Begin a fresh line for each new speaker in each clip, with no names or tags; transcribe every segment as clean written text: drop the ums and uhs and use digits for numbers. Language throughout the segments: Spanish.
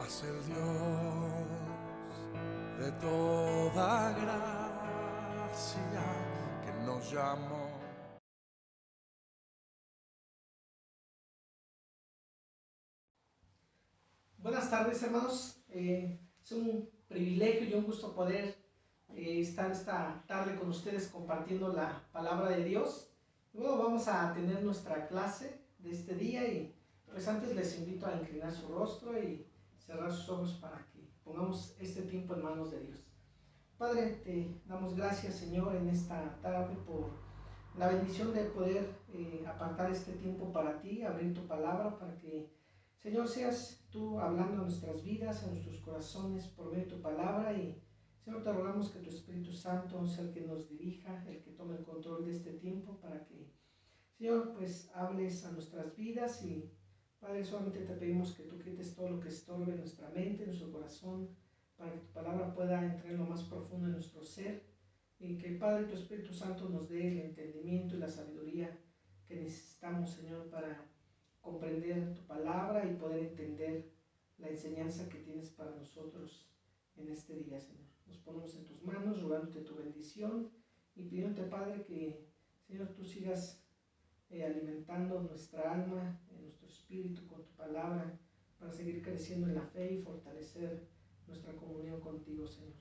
Mas el Dios de toda gracia que nos llamó.
Buenas tardes, hermanos. Es un privilegio y un gusto poder estar esta tarde con ustedes compartiendo la palabra de Dios. Y bueno, vamos a tener nuestra clase de este día y pues antes les invito a inclinar su rostro y cerrar sus ojos para que pongamos este tiempo en manos de Dios. Padre, te damos gracias, Señor, en esta tarde por la bendición de poder apartar este tiempo para ti, abrir tu palabra para que, Señor, seas tú hablando a nuestras vidas, a nuestros corazones por medio de tu palabra. Y Señor, te rogamos que tu Espíritu Santo sea el que nos dirija, el que tome el control de este tiempo para que, Señor, pues hables a nuestras vidas. Y Padre, solamente te pedimos que tú quites todo lo que estorbe en nuestra mente, en nuestro corazón, para que tu palabra pueda entrar en lo más profundo de nuestro ser y que el Padre y tu Espíritu Santo nos dé el entendimiento y la sabiduría que necesitamos, Señor, para comprender tu palabra y poder entender la enseñanza que tienes para nosotros en este día, Señor. Nos ponemos en tus manos, rogándote tu bendición y pidiéndote, Padre, que, Señor, tú sigas alimentando nuestra alma, nuestro espíritu con tu palabra, para seguir creciendo en la fe y fortalecer nuestra comunión contigo, Señor.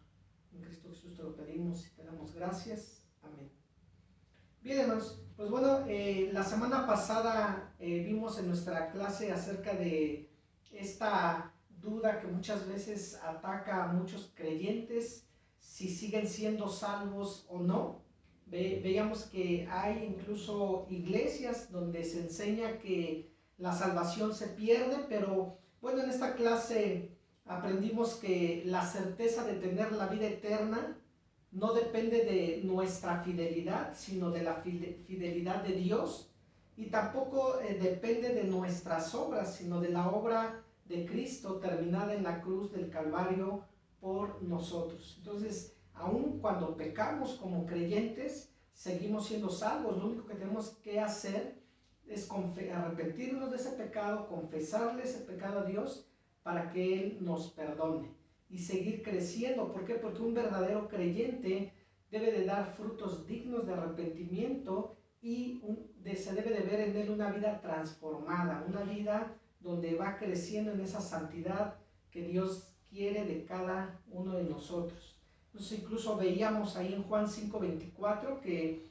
En Cristo Jesús te lo pedimos y te damos gracias. Amén. Bien, hermanos, pues bueno, la semana pasada vimos en nuestra clase acerca de esta duda que muchas veces ataca a muchos creyentes, si siguen siendo salvos o no. Veíamos que hay incluso iglesias donde se enseña que la salvación se pierde, pero bueno, en esta clase aprendimos que la certeza de tener la vida eterna no depende de nuestra fidelidad, sino de la fidelidad de Dios, y tampoco depende de nuestras obras, sino de la obra de Cristo terminada en la cruz del Calvario por nosotros. Entonces, aun cuando pecamos como creyentes, seguimos siendo salvos. Lo único que tenemos que hacer es arrepentirnos de ese pecado, confesarle ese pecado a Dios para que Él nos perdone y seguir creciendo. ¿Por qué? Porque un verdadero creyente debe de dar frutos dignos de arrepentimiento y se debe de ver en él una vida transformada, una vida donde va creciendo en esa santidad que Dios quiere de cada uno de nosotros. Entonces incluso veíamos ahí en Juan 5:24 que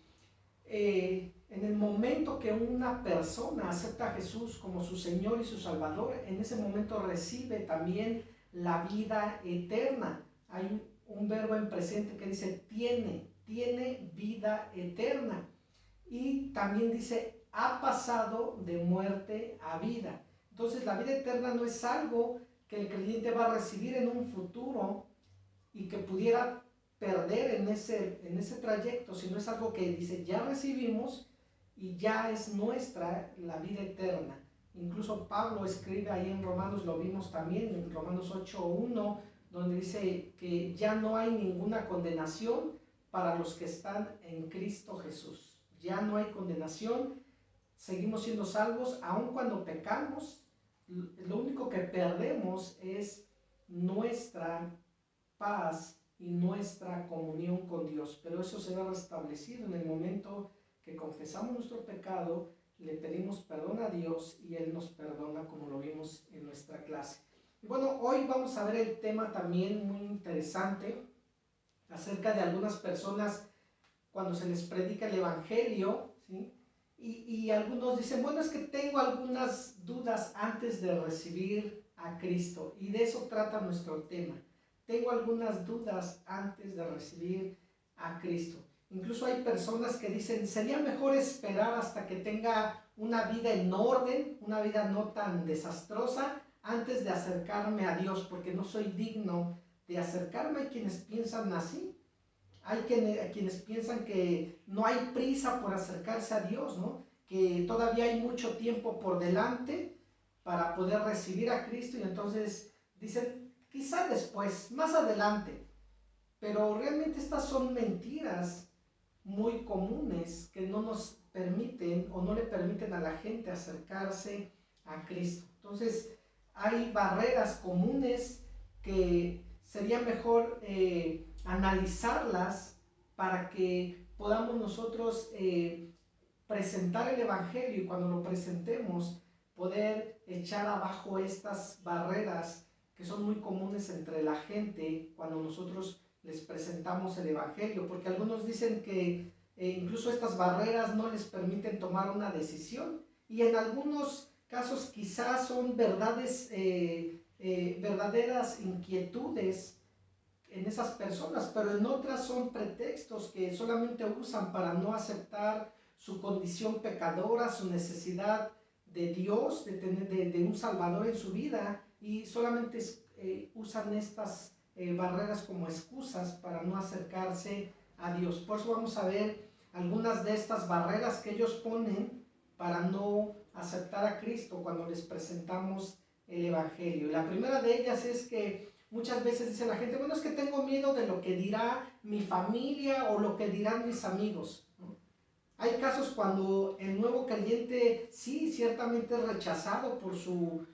en el momento que una persona acepta a Jesús como su Señor y su Salvador, en ese momento recibe también la vida eterna. Hay un verbo en presente que dice tiene vida eterna. Y también dice, ha pasado de muerte a vida. Entonces la vida eterna no es algo que el creyente va a recibir en un futuro y que pudiera perder en ese trayecto, sino es algo que dice, ya recibimos y ya es nuestra la vida eterna. Incluso Pablo escribe ahí en Romanos, lo vimos también en Romanos 8:1, donde dice que ya no hay ninguna condenación para los que están en Cristo Jesús. Ya no hay condenación, seguimos siendo salvos, aun cuando pecamos. Lo único que perdemos es nuestra paz y nuestra comunión con Dios, pero eso será restablecido en el momento que confesamos nuestro pecado, le pedimos perdón a Dios y Él nos perdona, como lo vimos en nuestra clase. Y bueno, hoy vamos a ver el tema también muy interesante acerca de algunas personas cuando se les predica el Evangelio, ¿sí? Y algunos dicen, bueno, es que tengo algunas dudas antes de recibir a Cristo, y de eso trata nuestro tema. Tengo algunas dudas antes de recibir a Cristo. Incluso hay personas que dicen, sería mejor esperar hasta que tenga una vida en orden, una vida no tan desastrosa, antes de acercarme a Dios, porque no soy digno de acercarme. Hay quienes piensan así. Hay quienes piensan que no hay prisa por acercarse a Dios, ¿no? Que todavía hay mucho tiempo por delante para poder recibir a Cristo, y entonces dicen, quizá después, más adelante. Pero realmente estas son mentiras muy comunes que no nos permiten o no le permiten a la gente acercarse a Cristo. Entonces, hay barreras comunes que sería mejor analizarlas para que podamos nosotros presentar el Evangelio y cuando lo presentemos poder echar abajo estas barreras que son muy comunes entre la gente cuando nosotros les presentamos el Evangelio, porque algunos dicen que incluso estas barreras no les permiten tomar una decisión y en algunos casos quizás son verdaderas inquietudes en esas personas, pero en otras son pretextos que solamente usan para no aceptar su condición pecadora, su necesidad de Dios, de un Salvador en su vida, y solamente usan estas barreras como excusas para no acercarse a Dios. Por eso vamos a ver algunas de estas barreras que ellos ponen para no aceptar a Cristo cuando les presentamos el Evangelio. La primera de ellas es que muchas veces dice la gente, bueno, es que tengo miedo de lo que dirá mi familia o lo que dirán mis amigos, ¿no? Hay casos cuando el nuevo creyente sí, ciertamente es rechazado por su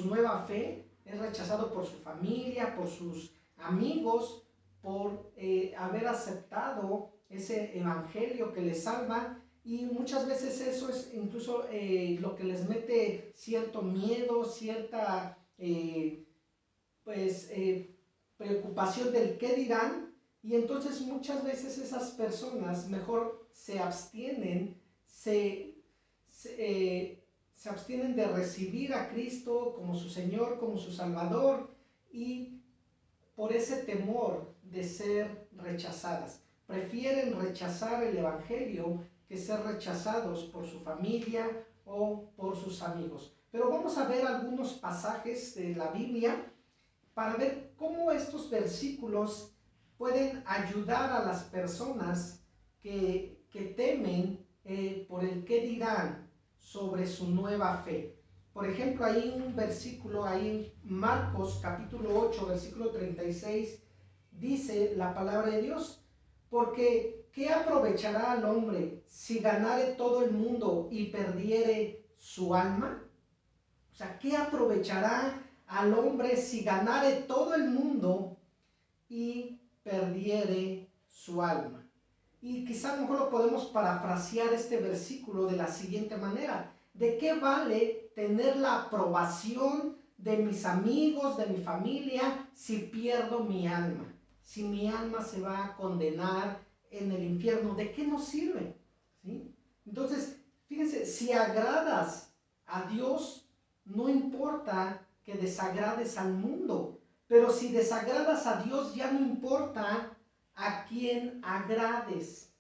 nueva fe, es rechazado por su familia, por sus amigos, por haber aceptado ese evangelio que les salva, y muchas veces eso es incluso lo que les mete cierto miedo, cierta preocupación del qué dirán, y entonces muchas veces esas personas mejor se abstienen, se abstienen de recibir a Cristo como su Señor, como su Salvador, y por ese temor de ser rechazadas. Prefieren rechazar el Evangelio que ser rechazados por su familia o por sus amigos. Pero vamos a ver algunos pasajes de la Biblia para ver cómo estos versículos pueden ayudar a las personas que temen por el qué dirán sobre su nueva fe. Por ejemplo, hay un versículo ahí en Marcos capítulo 8, versículo 36, dice la palabra de Dios, porque ¿qué aprovechará al hombre si ganare todo el mundo y perdiere su alma? O sea, ¿qué aprovechará al hombre si ganare todo el mundo y perdiere su alma? Y quizá a lo mejor lo podemos parafrasear este versículo de la siguiente manera: ¿de qué vale tener la aprobación de mis amigos, de mi familia, si pierdo mi alma? Si mi alma se va a condenar en el infierno, ¿de qué nos sirve? ¿Sí? Entonces, fíjense, si agradas a Dios, no importa que desagrades al mundo, pero si desagradas a Dios, ya no importa a quien agrades.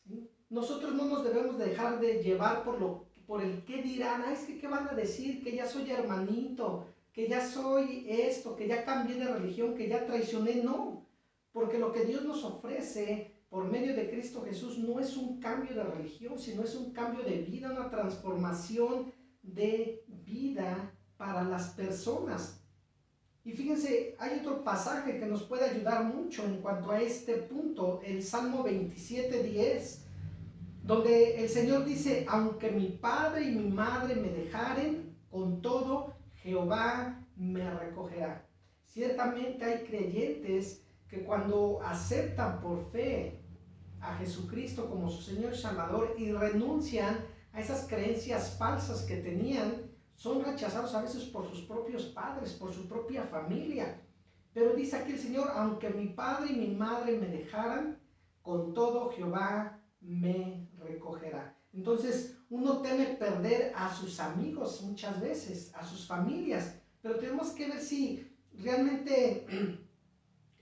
¿Sí? Nosotros no nos debemos dejar de llevar por el qué dirán. Es que qué van a decir, que ya soy hermanito, que ya soy esto, que ya cambié de religión, que ya traicioné. No, porque lo que Dios nos ofrece por medio de Cristo Jesús no es un cambio de religión, sino es un cambio de vida, una transformación de vida para las personas. Y fíjense, hay otro pasaje que nos puede ayudar mucho en cuanto a este punto, el Salmo 27:10, donde el Señor dice, aunque mi padre y mi madre me dejaren, con todo Jehová me recogerá. Ciertamente hay creyentes que cuando aceptan por fe a Jesucristo como su Señor y Salvador y renuncian a esas creencias falsas que tenían, son rechazados a veces por sus propios padres, por su propia familia. Pero dice aquí el Señor, aunque mi padre y mi madre me dejaran, con todo Jehová me recogerá. Entonces uno teme perder a sus amigos muchas veces, a sus familias, pero tenemos que ver si realmente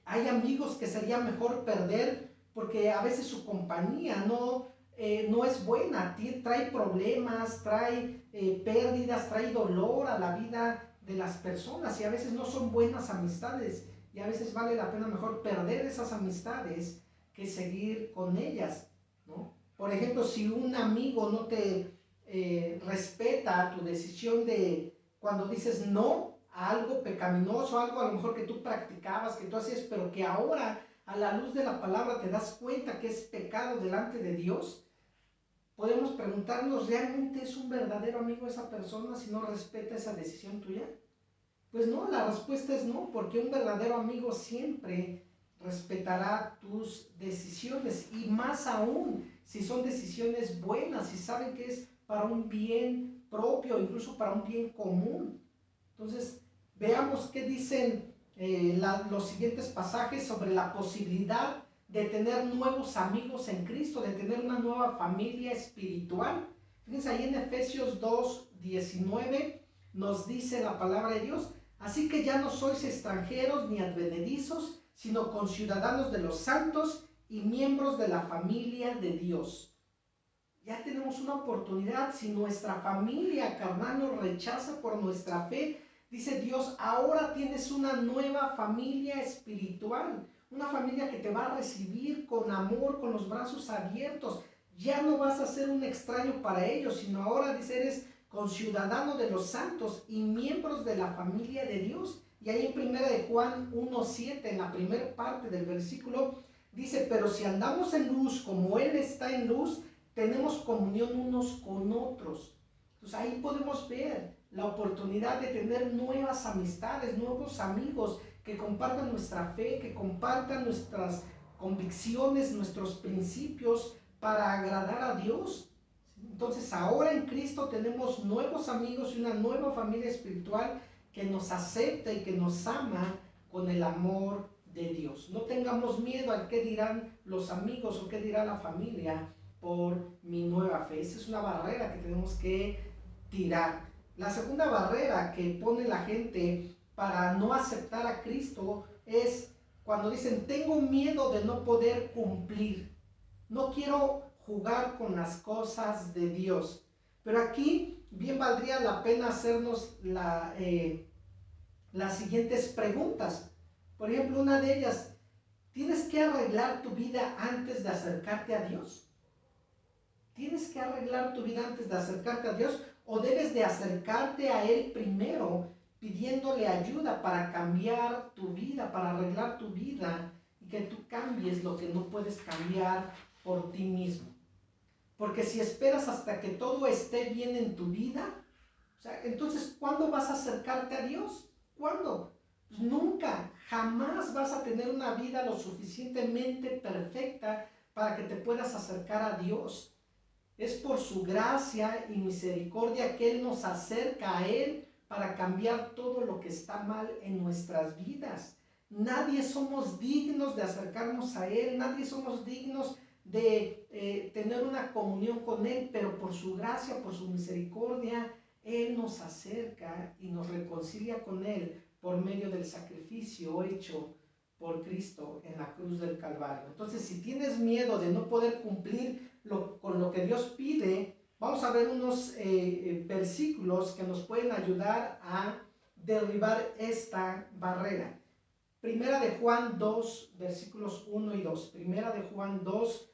hay amigos que sería mejor perder, porque a veces su compañía no es buena, trae problemas, trae pérdidas, trae dolor a la vida de las personas, y a veces no son buenas amistades, y a veces vale la pena mejor perder esas amistades que seguir con ellas, ¿no? Por ejemplo, si un amigo no te respeta tu decisión de cuando dices no a algo pecaminoso, algo a lo mejor que tú practicabas, que tú hacías, pero que ahora a la luz de la palabra te das cuenta que es pecado delante de Dios, podemos preguntarnos, ¿realmente es un verdadero amigo esa persona si no respeta esa decisión tuya? Pues no, la respuesta es no, porque un verdadero amigo siempre respetará tus decisiones y más aún si son decisiones buenas, si saben que es para un bien propio, incluso para un bien común. Entonces, veamos qué dicen los siguientes pasajes sobre la posibilidad de tener nuevos amigos en Cristo, de tener una nueva familia espiritual. Fíjense ahí en Efesios 2:19 nos dice la palabra de Dios: así que ya no sois extranjeros ni advenedizos, sino conciudadanos de los santos y miembros de la familia de Dios. Ya tenemos una oportunidad. Si nuestra familia carnal nos rechaza por nuestra fe, dice Dios, ahora tienes una nueva familia espiritual, una familia que te va a recibir con amor, con los brazos abiertos. Ya no vas a ser un extraño para ellos, sino ahora dice, eres conciudadano de los santos y miembros de la familia de Dios. Y ahí en 1 de Juan 1:7, en la primera parte del versículo, dice, pero si andamos en luz como Él está en luz, tenemos comunión unos con otros. Entonces ahí podemos ver la oportunidad de tener nuevas amistades, nuevos amigos que compartan nuestra fe, que compartan nuestras convicciones, nuestros principios para agradar a Dios. Entonces ahora en Cristo tenemos nuevos amigos y una nueva familia espiritual que nos acepta y que nos ama con el amor de Dios. No tengamos miedo a qué dirán los amigos o qué dirá la familia por mi nueva fe. Esa es una barrera que tenemos que tirar. La segunda barrera que pone la gente para no aceptar a Cristo es cuando dicen, tengo miedo de no poder cumplir, no quiero jugar con las cosas de Dios. Pero aquí bien valdría la pena hacernos las siguientes preguntas. Por ejemplo, una de ellas, ¿tienes que arreglar tu vida antes de acercarte a Dios? ¿Tienes que arreglar tu vida antes de acercarte a Dios o debes de acercarte a Él primero pidiéndole ayuda para cambiar tu vida, para arreglar tu vida y que tú cambies lo que no puedes cambiar por ti mismo? Porque si esperas hasta que todo esté bien en tu vida, o sea, entonces, ¿cuándo vas a acercarte a Dios? ¿Cuándo? Pues nunca, jamás vas a tener una vida lo suficientemente perfecta para que te puedas acercar a Dios. Es por su gracia y misericordia que Él nos acerca a Él para cambiar todo lo que está mal en nuestras vidas. Nadie somos dignos de acercarnos a Él, nadie somos dignos de tener una comunión con Él, pero por su gracia, por su misericordia, Él nos acerca y nos reconcilia con Él por medio del sacrificio hecho por Cristo en la cruz del Calvario. Entonces, si tienes miedo de no poder cumplir con lo que Dios pide, vamos a ver unos versículos que nos pueden ayudar a derribar esta barrera. Primera de Juan 2, versículos 1 y 2. Primera de Juan 2,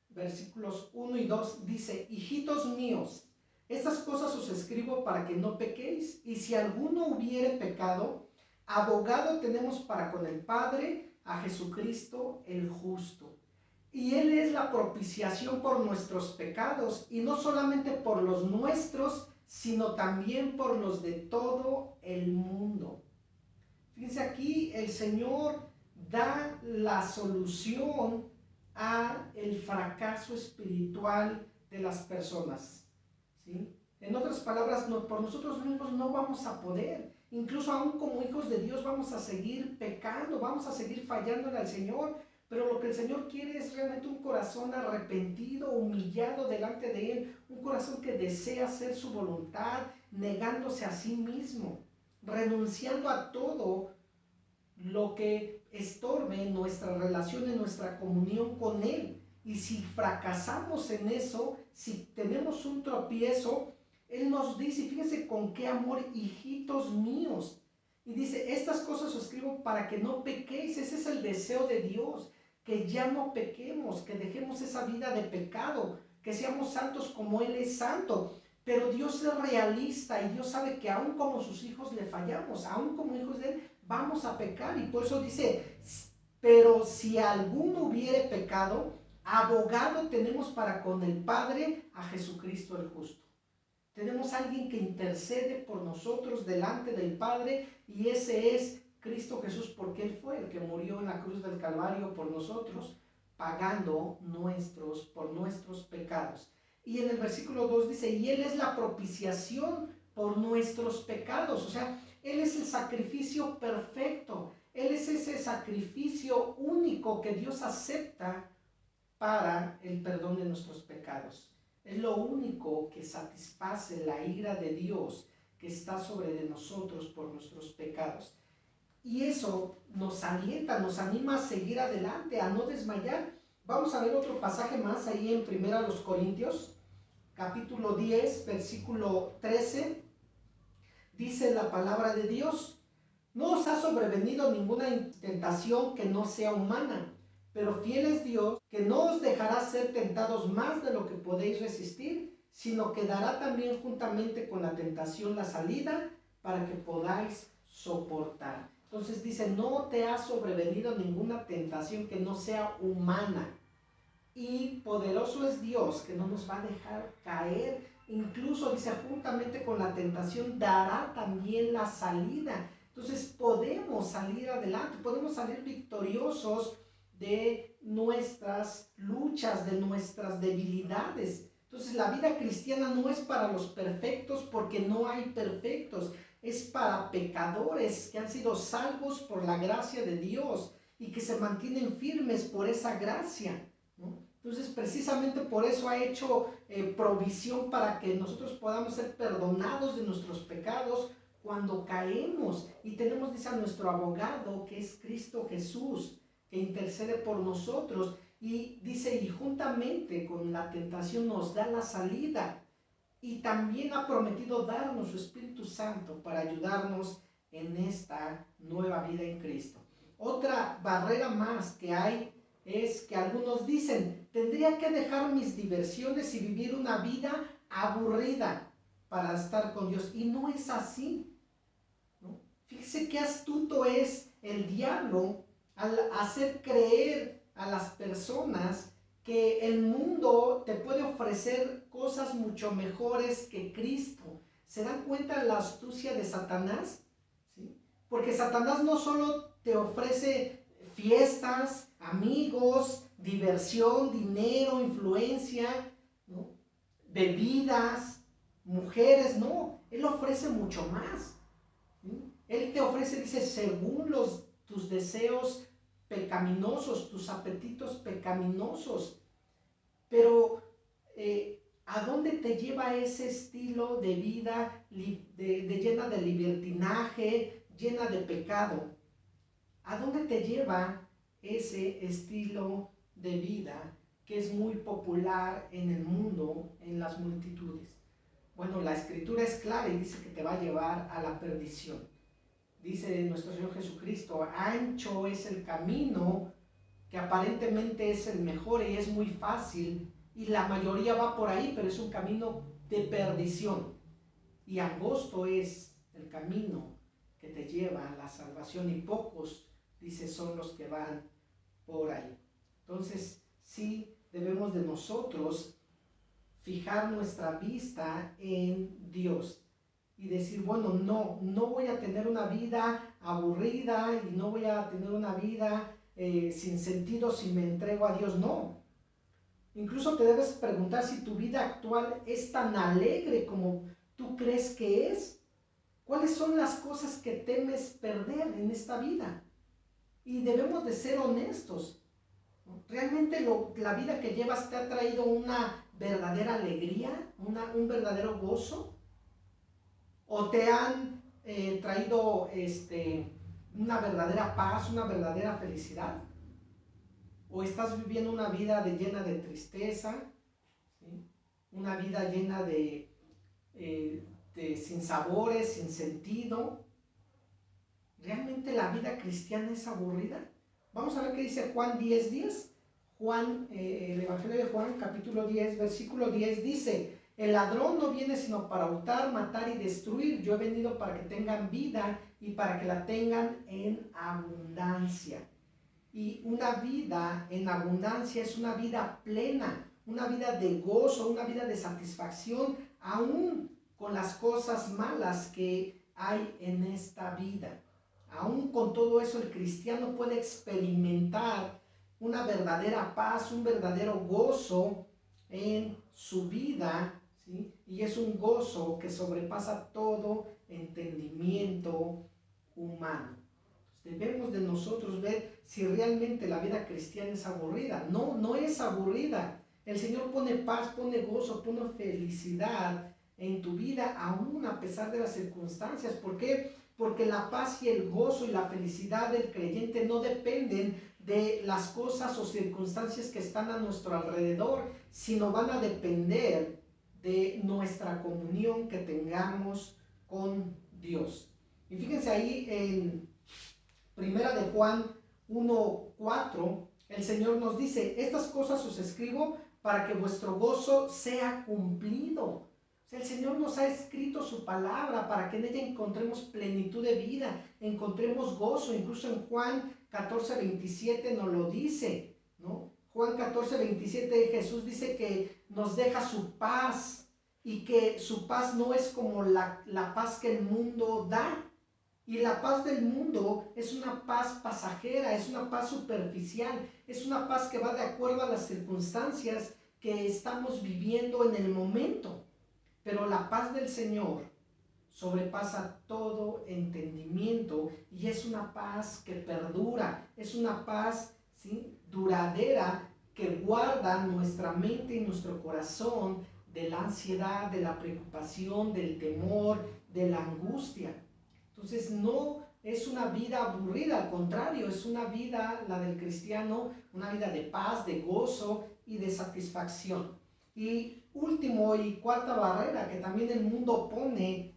versículos 1 y 2 dice, hijitos míos, estas cosas os escribo para que no pequéis, y si alguno hubiere pecado, abogado tenemos para con el Padre, a Jesucristo el justo. Y Él es la propiciación por nuestros pecados, y no solamente por los nuestros, sino también por los de todo el mundo. Fíjense aquí, el Señor da la solución a el fracaso espiritual de las personas, ¿sí? En otras palabras, por nosotros mismos no vamos a poder. Incluso aún como hijos de Dios vamos a seguir pecando, vamos a seguir fallándole al Señor. Pero lo que el Señor quiere es realmente un corazón arrepentido, humillado delante de Él, un corazón que desea hacer su voluntad, negándose a sí mismo, renunciando a todo lo que estorbe nuestra relación, en nuestra comunión con Él. Y si fracasamos en eso, si tenemos un tropiezo, Él nos dice, fíjense con qué amor, hijitos míos. Y dice, estas cosas os escribo para que no pequéis. Ese es el deseo de Dios, que ya no pequemos, que dejemos esa vida de pecado, que seamos santos como Él es santo. Pero Dios es realista y Dios sabe que aún como sus hijos le fallamos, aún como hijos de Él vamos a pecar. Y por eso dice, pero si alguno hubiere pecado, abogado tenemos para con el Padre, a Jesucristo el justo. Tenemos a alguien que intercede por nosotros delante del Padre, y ese es Cristo Jesús, porque Él fue el que murió en la cruz del Calvario por nosotros, pagando por nuestros pecados. Y en el versículo 2 dice, y Él es la propiciación por nuestros pecados. O sea, Él es el sacrificio perfecto. Él es ese sacrificio único que Dios acepta para el perdón de nuestros pecados. Es lo único que satisface la ira de Dios que está sobre de nosotros por nuestros pecados. Y eso nos alienta, nos anima a seguir adelante, a no desmayar. Vamos a ver otro pasaje más ahí en 1 Corintios, capítulo 10, versículo 13. Dice la palabra de Dios: no os ha sobrevenido ninguna tentación que no sea humana, pero fiel es Dios, que no os dejará ser tentados más de lo que podéis resistir, sino que dará también juntamente con la tentación la salida para que podáis soportar. Entonces dice, no te ha sobrevenido ninguna tentación que no sea humana. Y poderoso es Dios, que no nos va a dejar caer. Incluso dice, juntamente con la tentación dará también la salida. Entonces podemos salir adelante, podemos salir victoriosos de nuestras luchas, de nuestras debilidades. Entonces la vida cristiana no es para los perfectos, porque no hay perfectos. Es para pecadores que han sido salvos por la gracia de Dios y que se mantienen firmes por esa gracia, ¿no? Entonces, precisamente por eso ha hecho provisión para que nosotros podamos ser perdonados de nuestros pecados cuando caemos. Y tenemos, dice, a nuestro abogado, que es Cristo Jesús, que intercede por nosotros. Y dice, y juntamente con la tentación nos da la salida. Y también ha prometido darnos su Espíritu Santo para ayudarnos en esta nueva vida en Cristo. Otra barrera más que hay es que algunos dicen, tendría que dejar mis diversiones y vivir una vida aburrida para estar con Dios. Y no es así, ¿no? Fíjese qué astuto es el diablo al hacer creer a las personas que el mundo te puede ofrecer cosas mucho mejores que Cristo. ¿Se dan cuenta la astucia de Satanás? ¿Sí? Porque Satanás no solo te ofrece fiestas, amigos, diversión, dinero, influencia, ¿no? Bebidas, mujeres, no, Él ofrece mucho más. ¿Sí? Él te ofrece, dice, según tus deseos pecaminosos, tus apetitos pecaminosos. Pero ¿a dónde te lleva ese estilo de vida llena de libertinaje, llena de pecado? ¿A dónde te lleva ese estilo de vida que es muy popular en el mundo, en las multitudes? Bueno, la Escritura es clara y dice que te va a llevar a la perdición. Dice nuestro Señor Jesucristo, ancho es el camino, que aparentemente es el mejor y es muy fácil, y la mayoría va por ahí, pero es un camino de perdición. Y angosto es el camino que te lleva a la salvación, y pocos, dice, son los que van por ahí. Entonces, sí debemos de nosotros fijar nuestra vista en Dios y decir, bueno, no voy a tener una vida aburrida y no voy a tener una vida sin sentido si me entrego a Dios. No. Incluso te debes preguntar si tu vida actual es tan alegre como tú crees que es. ¿Cuáles son las cosas que temes perder en esta vida? Y debemos de ser honestos. ¿Realmente la vida que llevas te ha traído una verdadera alegría, un verdadero gozo? ¿O te han traído una verdadera paz, una verdadera felicidad? ¿O estás viviendo una vida llena de tristeza, ¿sí? Una vida llena de sinsabores, sin sentido? ¿Realmente la vida cristiana es aburrida? Vamos a ver qué dice Juan 10:10. Juan, el Evangelio de Juan, capítulo 10, versículo 10, dice: el ladrón no viene sino para hurtar, matar y destruir. Yo he venido para que tengan vida y para que la tengan en abundancia. Y una vida en abundancia es una vida plena, una vida de gozo, una vida de satisfacción, aún con las cosas malas que hay en esta vida. Aún con todo eso, el cristiano puede experimentar una verdadera paz, un verdadero gozo en su vida, ¿sí? Y es un gozo que sobrepasa todo entendimiento humano. Debemos de nosotros ver si realmente la vida cristiana es aburrida. No, no es aburrida. El Señor pone paz, pone gozo, pone felicidad en tu vida, aún a pesar de las circunstancias. ¿Por qué? Porque la paz y el gozo y la felicidad del creyente no dependen de las cosas o circunstancias que están a nuestro alrededor, sino van a depender de nuestra comunión que tengamos con Dios. Y fíjense ahí en Primera de Juan 1:4, el Señor nos dice: estas cosas os escribo para que vuestro gozo sea cumplido. O sea, el Señor nos ha escrito su palabra para que en ella encontremos plenitud de vida, encontremos gozo. Incluso en Juan 14:27 nos lo dice, ¿no? Juan 14:27, Jesús dice que nos deja su paz y que su paz no es como la paz que el mundo da. Y la paz del mundo es una paz pasajera, es una paz superficial, es una paz que va de acuerdo a las circunstancias que estamos viviendo en el momento. Pero la paz del Señor sobrepasa todo entendimiento y es una paz que perdura, es una paz, ¿sí?, duradera, que guarda nuestra mente y nuestro corazón de la ansiedad, de la preocupación, del temor, de la angustia. Entonces no es una vida aburrida, al contrario, es una vida, la del cristiano, una vida de paz, de gozo y de satisfacción. Y último y cuarta barrera que también el mundo pone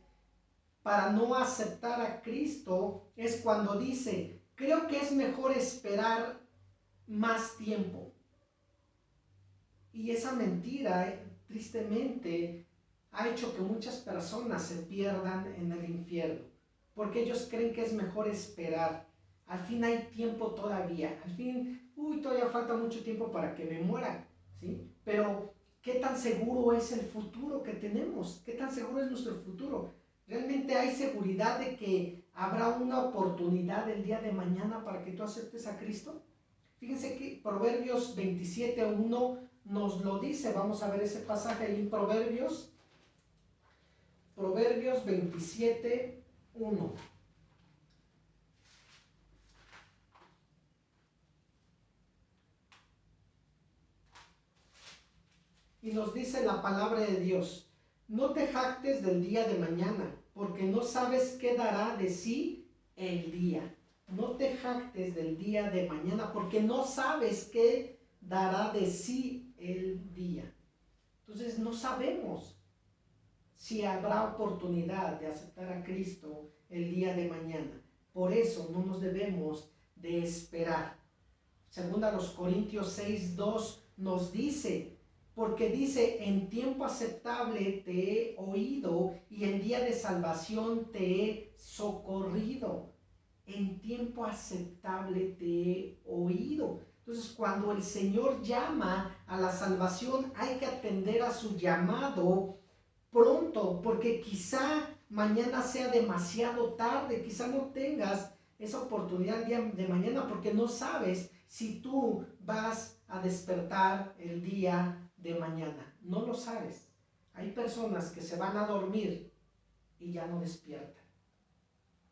para no aceptar a Cristo es cuando dice: creo que es mejor esperar más tiempo. Y esa mentira, tristemente, ha hecho que muchas personas se pierdan en el infierno, porque ellos creen que es mejor esperar. Al fin hay tiempo todavía, al fin, todavía falta mucho tiempo para que me muera, ¿sí? Pero, ¿qué tan seguro es el futuro que tenemos? ¿Qué tan seguro es nuestro futuro? ¿Realmente hay seguridad de que habrá una oportunidad el día de mañana para que tú aceptes a Cristo? Fíjense que Proverbios 27:1 nos lo dice. Vamos a ver ese pasaje ahí en Proverbios 27:1. Y nos dice la palabra de Dios: no te jactes del día de mañana, porque no sabes qué dará de sí el día. No te jactes del día de mañana, porque no sabes qué dará de sí el día. Entonces no sabemos si habrá oportunidad de aceptar a Cristo el día de mañana. Por eso no nos debemos de esperar. Segunda a los Corintios 6:2 nos dice: porque dice, en tiempo aceptable te he oído y en día de salvación te he socorrido. En tiempo aceptable te he oído. Entonces, cuando el Señor llama a la salvación, hay que atender a su llamado pronto, porque quizá mañana sea demasiado tarde, quizá no tengas esa oportunidad el día de mañana, porque no sabes si tú vas a despertar el día de mañana. No lo sabes. Hay personas que se van a dormir y ya no despiertan.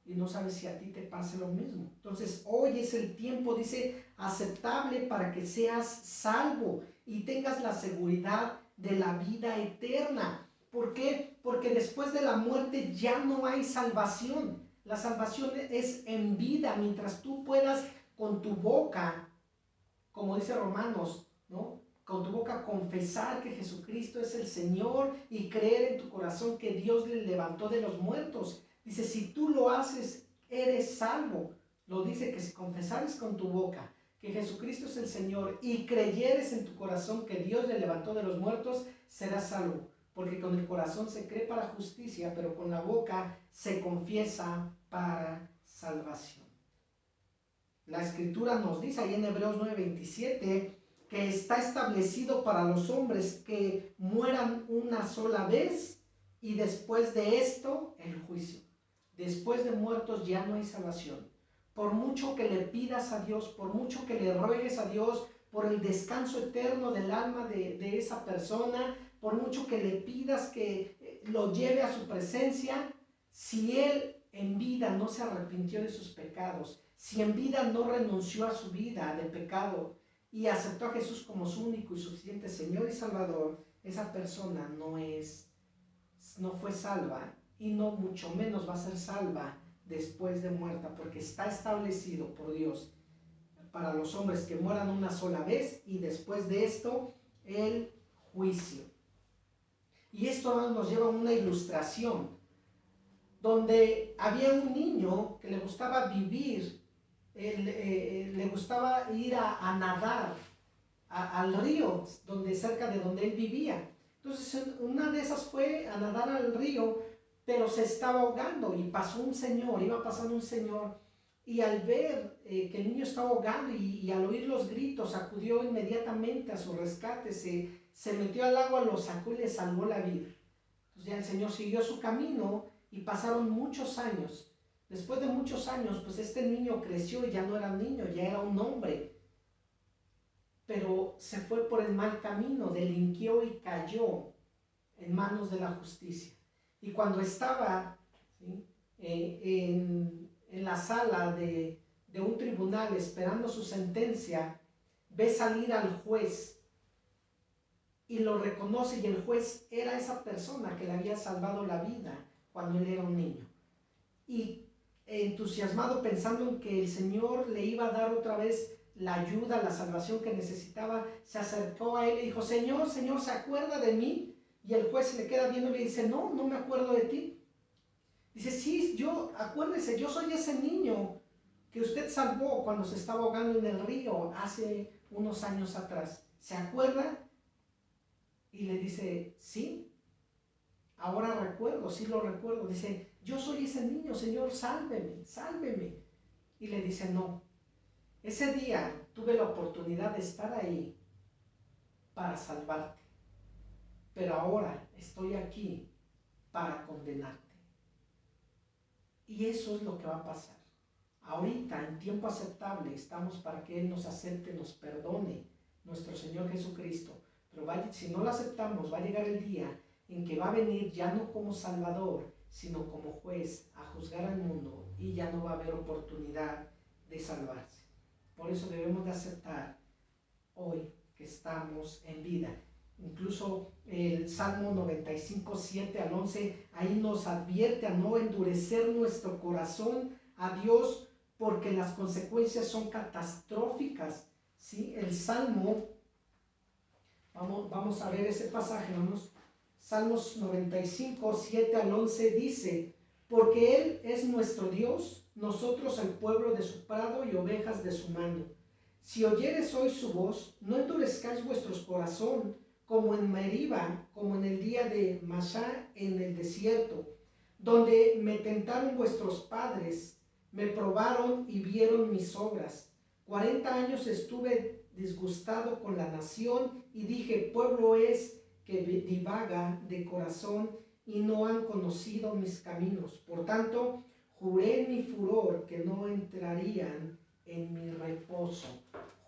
Y no sabes si a ti te pase lo mismo. Entonces, hoy es el tiempo, dice, aceptable para que seas salvo y tengas la seguridad de la vida eterna. ¿Por qué? Porque después de la muerte ya no hay salvación. La salvación es en vida, mientras tú puedas con tu boca, como dice Romanos, ¿no?, con tu boca confesar que Jesucristo es el Señor y creer en tu corazón que Dios le levantó de los muertos. Dice, si tú lo haces, eres salvo. Lo dice que si confesares con tu boca que Jesucristo es el Señor y creyeres en tu corazón que Dios le levantó de los muertos, serás salvo. Porque con el corazón se cree para justicia, pero con la boca se confiesa para salvación. La Escritura nos dice ahí en Hebreos 9:27 que está establecido para los hombres que mueran una sola vez Y después de esto, el juicio. Después de muertos ya no hay salvación. Por mucho que le pidas a Dios, por mucho que le ruegues a Dios por el descanso eterno del alma de esa persona, por mucho que le pidas que lo lleve a su presencia, si él en vida no se arrepintió de sus pecados, si en vida no renunció a su vida de pecado y aceptó a Jesús como su único y suficiente Señor y Salvador, esa persona no fue salva y no mucho menos va a ser salva después de muerta, porque está establecido por Dios para los hombres que mueran una sola vez y después de esto el juicio. Y esto nos lleva a una ilustración donde había un niño que le gustaba vivir, le gustaba ir a nadar al río cerca de donde él vivía. Entonces una de esas fue a nadar al río, pero se estaba ahogando y iba pasando un señor, y al ver que el niño estaba ahogando y al oír los gritos acudió inmediatamente a su rescate, se metió al agua, lo sacó y le salvó la vida. Entonces ya el señor siguió su camino y pasaron muchos años. Después de muchos años, pues este niño creció y ya no era un niño, ya era un hombre, pero se fue por el mal camino, delinquió y cayó en manos de la justicia. Y cuando estaba, ¿sí?, en la sala de un tribunal esperando su sentencia, ve salir al juez y lo reconoce, y el juez era esa persona que le había salvado la vida cuando él era un niño. Y entusiasmado, pensando en que el Señor le iba a dar otra vez la ayuda, la salvación que necesitaba, se acercó a él y dijo: Señor, ¿se acuerda de mí? Y el juez se le queda viendo y le dice: no me acuerdo de ti. Dice: sí, acuérdese, yo soy ese niño que usted salvó cuando se estaba ahogando en el río hace unos años atrás. ¿Se acuerda? Y le dice: sí, ahora recuerdo, sí lo recuerdo. Dice: yo soy ese niño, Señor, sálveme. Y le dice: no, ese día tuve la oportunidad de estar ahí para salvarte, pero ahora estoy aquí para condenarte. Y eso es lo que va a pasar. Ahorita, en tiempo aceptable, estamos para que Él nos acepte, nos perdone, nuestro Señor Jesucristo. Pero si no lo aceptamos, va a llegar el día en que va a venir ya no como Salvador, sino como juez a juzgar al mundo, y ya no va a haber oportunidad de salvarse. Por eso debemos de aceptar hoy que estamos en vida. Incluso el Salmo 95, 7 al 11, ahí nos advierte a no endurecer nuestro corazón a Dios, porque las consecuencias son catastróficas, ¿sí? El Salmo, vamos a ver ese pasaje, Salmos 95, 7 al 11 dice: porque Él es nuestro Dios, nosotros el pueblo de su prado y ovejas de su mano. Si oyeres hoy su voz, no endurezcáis vuestros corazón, como en Meriba, como en el día de Masá en el desierto, donde me tentaron vuestros padres, me probaron y vieron mis obras. 40 años estuve disgustado con la nación y dije: pueblo es que divaga de corazón y no han conocido mis caminos. Por tanto, juré en mi furor que no entrarían en mi reposo.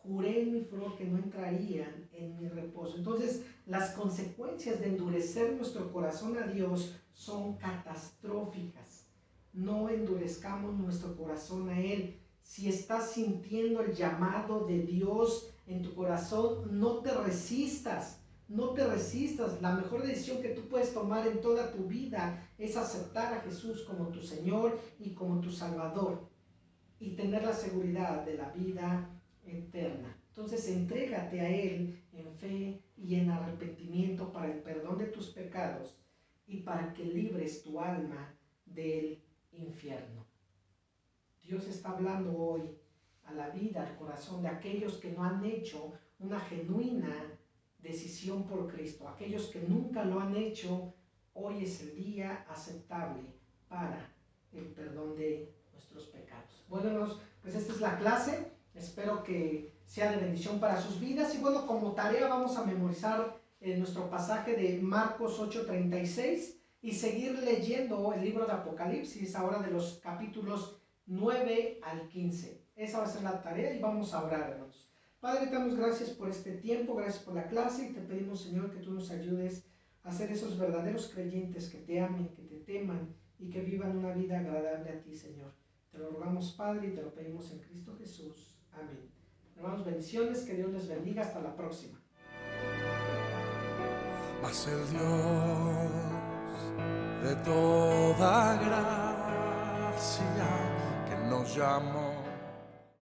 Juré en mi furor que no entrarían en mi reposo. Entonces, las consecuencias de endurecer nuestro corazón a Dios son catastróficas. No endurezcamos nuestro corazón a Él. Si estás sintiendo el llamado de Dios en tu corazón, no te resistas. No te resistas. La mejor decisión que tú puedes tomar en toda tu vida es aceptar a Jesús como tu Señor y como tu Salvador, y tener la seguridad de la vida eterna. Entonces, entrégate a Él en fe y en arrepentimiento para el perdón de tus pecados y para que libres tu alma del infierno. Dios está hablando hoy a la vida, al corazón de aquellos que no han hecho una genuina decisión por Cristo. Aquellos que nunca lo han hecho, hoy es el día aceptable para el perdón de nuestros pecados. Bueno, hermanos, pues esta es la clase. Espero que sea de bendición para sus vidas. Y bueno, como tarea vamos a memorizar nuestro pasaje de Marcos 8:36. y seguir leyendo el libro de Apocalipsis, ahora de los capítulos 9 al 15. Esa va a ser la tarea y vamos a orar, hermanos. Padre, te damos gracias por este tiempo, gracias por la clase y te pedimos, Señor, que tú nos ayudes a ser esos verdaderos creyentes que te amen, que te teman y que vivan una vida agradable a ti, Señor. Te lo rogamos, Padre, y te lo pedimos en Cristo Jesús. Amén. Hermanos, bendiciones, que Dios les bendiga. Hasta la próxima.
Mas el Dios de toda gracia que nos llamó